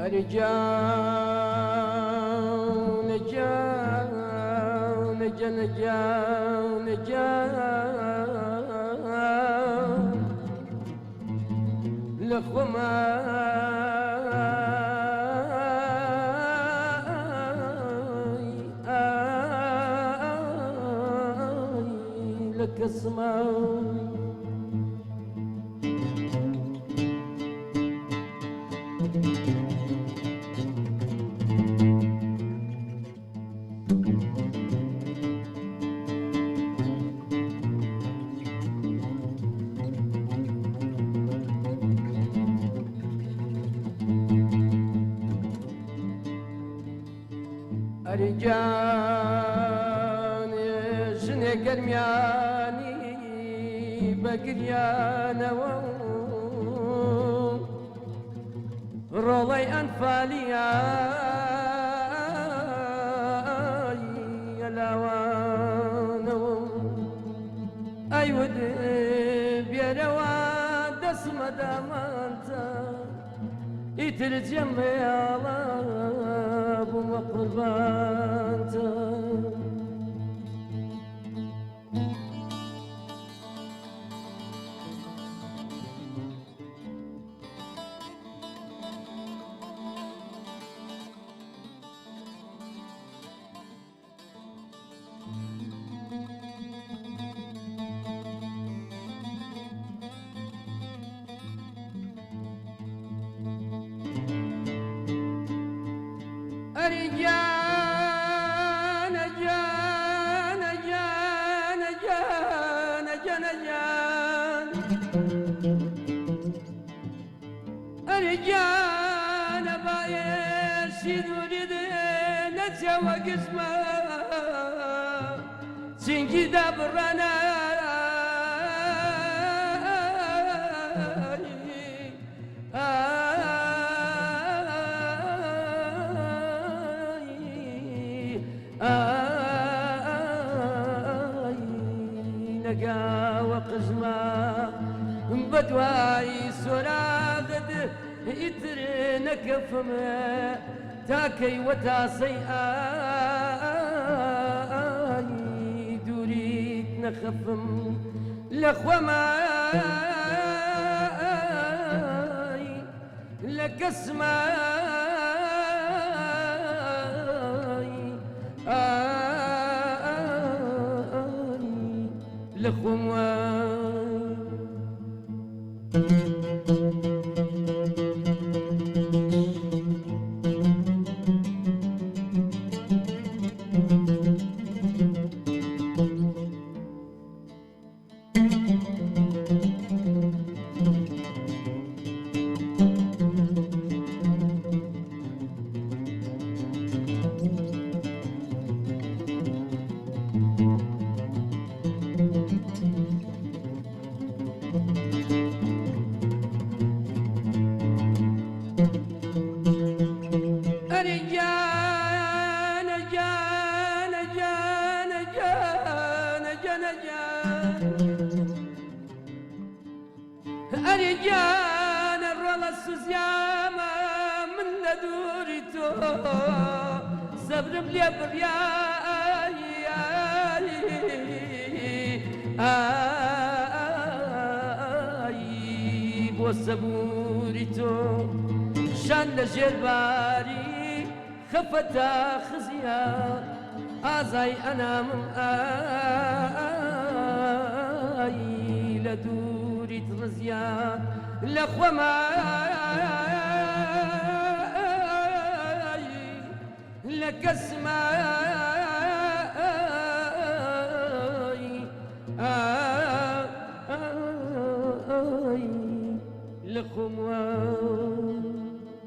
رجال نجال نجال نجال نجال لخما لك اسمع رجال جني قرمياني بقريانا رولي أنفاليا يلاوانو أيود بيروا دسم دامانتا يترجم يا الله بمقربانتا رجال جان جان جان جان جان رجال بايش يريد نجوا قسمه سنجي دبرنا نقا وقزما بدواي سراغد يترين كفما تاكي وتاسي دوريت نخفم لخوما لك اسماي لخوما أرجان الرلا السوزيامة من لدوريتو صبر بلي برياي بو صبوريتو شان لجرباري خفتا خزيا أزاي أنا من لدوري ترزيا لخوما لك اسماي لخوما